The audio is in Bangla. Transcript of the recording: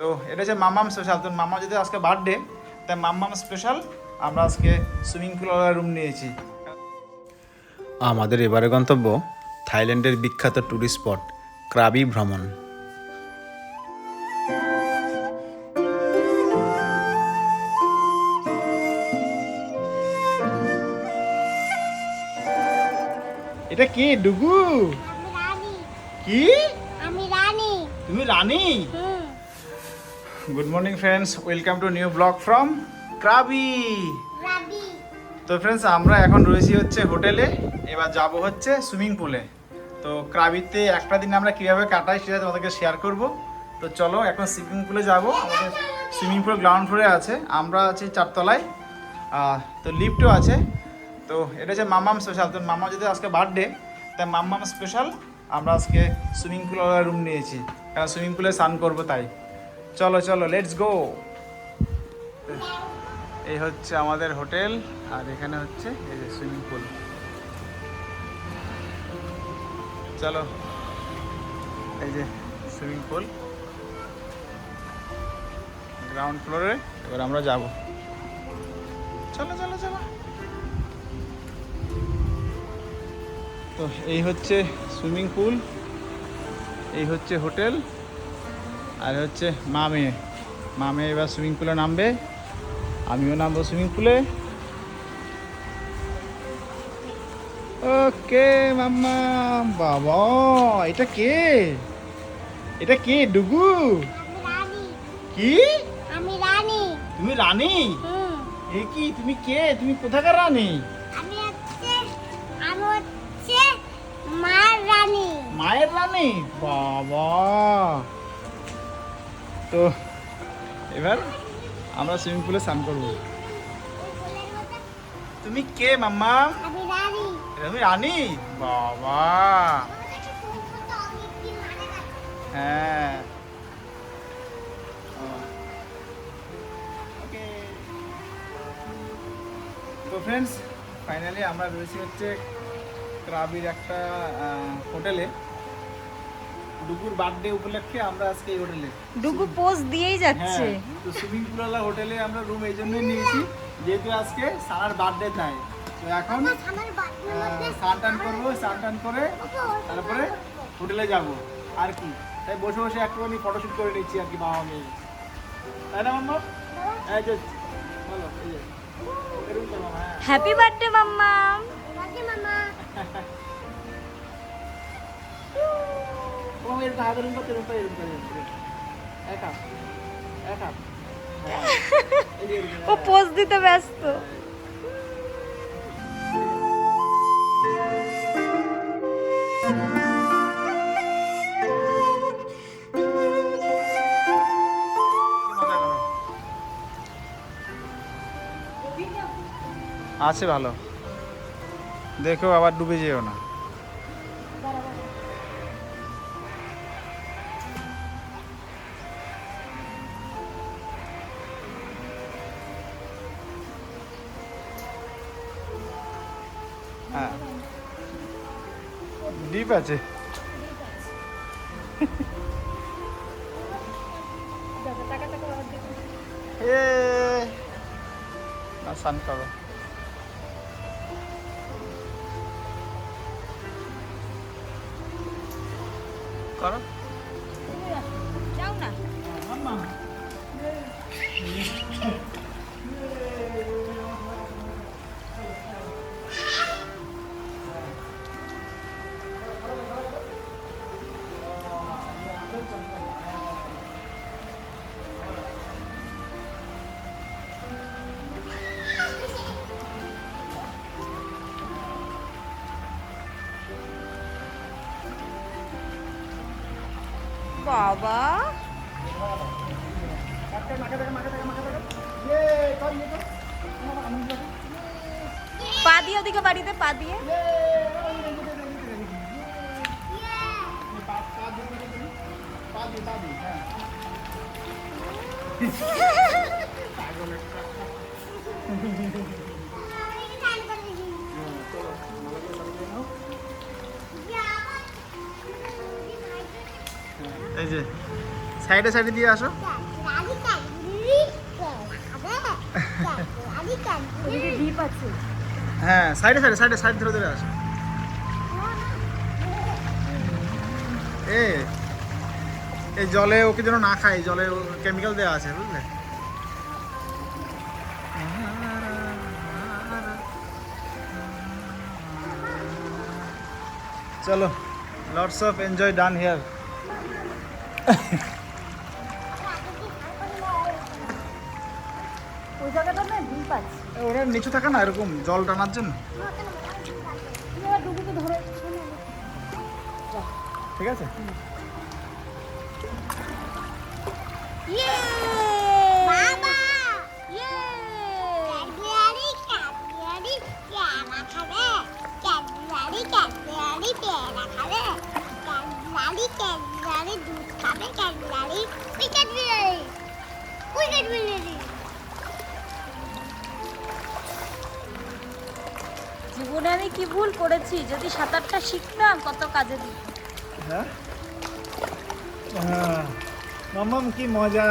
তো এটা হচ্ছে মাম্মাম স্পেশাল। তো মাম্মা যদি আজকে বার্থডে, তাই মাম্মাম স্পেশাল আমরা আজকে সুইমিং পুল রুম নিয়েছি। আমাদের এবারে গন্তব্য থাইল্যান্ডের বিখ্যাত ট্যুরিস্ট স্পট ক্রাবি ভ্রমণ। এটা কি ডুগু? আমি রানী। কি? আমি রানী। তুমি রানী? হুম। Good morning friends, welcome to new blog from Krabi. রাবি। তো ফ্রেন্ডস আমরা এখন রয়েছি হচ্ছে হোটেলে, এবার যাব হচ্ছে সুইমিং পুলে। তো ক্রাবিতে একটা দিন আমরা কীভাবে কাটাই সেটা তোমাদেরকে শেয়ার করব। তো চলো এখন সুইমিং পুলে যাব। আমাদের সুইমিং পুল গ্রাউন্ড ফ্লোরে আছে, আমরা আছি 4 তলায়। তো লিফটও আছে। তো এটা হচ্ছে মাম্মাম স্পেশাল। তো মাম্মা যদি আজকে বার্থডে, তাই মাম্মাম স্পেশাল আমরা আজকে সুইমিং পুল রুম নিয়েছি, কারণ সুইমিং পুলে স্নান করবো তাই। চলো চলো লেটস গো। এই হচ্ছে আমাদের হোটেল, আর এখানে হচ্ছে এই যে সুইমিং পুল। চলো, এই যে সুইমিং পুল গ্রাউন্ড ফ্লোরে, এবার আমরা যাব। চলো চলো চলো। তো এই হচ্ছে সুইমিং পুল, এই হচ্ছে হোটেল, আর হচ্ছে মামে এবার সুইমিং পুলে নামবে, আমিও নামবো সুইমিং পুলে। ওকে মাম্মা। বাবা এটা কে? এটা কে ডুগু? আমি রানী। কি? আমি রানী। তুমি রানী? হুম। এ কি, তুমি কে? তুমি কোথাকার রানী? আমি হচ্ছে মার রানী। মায়ের রানী? বাবা। তো এবার আমরা সুইমিং পুলে স্নান করবো। তুমি কে মাম্মা? আমি রানী। তুমি রানী? বাবা। হ্যাঁ। ওকে। তো ফ্রেন্ডস ফাইনালি আমরা রয়েছি হচ্ছে ক্রাবির একটা হোটেলে। ডুগুর বার্থডে উপলক্ষে আমরা আজকে এই হোটেলে, ডুগু পোজ দিয়েই যাচ্ছে। হ্যাঁ, তো সুইমিং পুলওয়ালা হোটেলে আমরা রুম এই জন্যই নিয়েছি, যেহেতু আজকে সানার বার্থডে তাই। তো এখন স্নান টান করবো, স্নান টান করে তারপরে হোটেলে যাব আর কি। তাই বসে বসে একটুখানি ফটোশ্যুট করে নিচ্ছি আর কি, বাবা মেয়ে, তাই না মাম্মা? এই যে বলো, এই যে এরকম করো মামা। হ্যাঁ, হ্যাপি বার্থডে মাম্মা। মামা। ও এরকম হাত এরকম করতে, এরকম করে, এরকম করে, এরকম করে। এক হাত, এক হাত। হ্যাঁ, এই যে এরকম, ও পোজ দিতে ব্যস্ত। আছে ভালো, দেখো আবার ডুবে যেও না। হ্যাঁ, ডিপ আছে। এ না, স্নান করো। করো। যাও না। বাবা পা দিয়ে ওদিকে বাড়িতে পা দিয়ে। এই যে সাইডে সাইডে দিয়ে আসো। ক্যাডবেরি ডিপ আছে। হ্যাঁ সাইডে সাইডে সাইডে সাইড ধরে ধরে আসো। এই জলে ওকে যেন না খায়, জলে কেমিক্যাল দেওয়া আছে বুঝলে। চলো, lots of enjoy done here. ওই জায়গাটা না ডিপ আছে। ওরা নিচু থাকে না এরকম জল টানার জন্য, তুমি আবার ডুবুকে ধরে ঠিক আছে। ইয়ে বাবা ইয়ে ক্যাডবেরি ক্যাডবেরি পেয়ারা খাবে ক্যাডবেরি ক্যাডবেরি পেয়ারা খাবে ক্যাডবেরি ক্যাডবেরি দুধ খাবে ক্যাডবেরি ওই ক্যাডবেরি জীবনে আমি কি ভুল করেছি, যদি সাঁতারটা শিখতাম কত কাজে দিত। হ্যাঁ মাম্মাম কি মজা।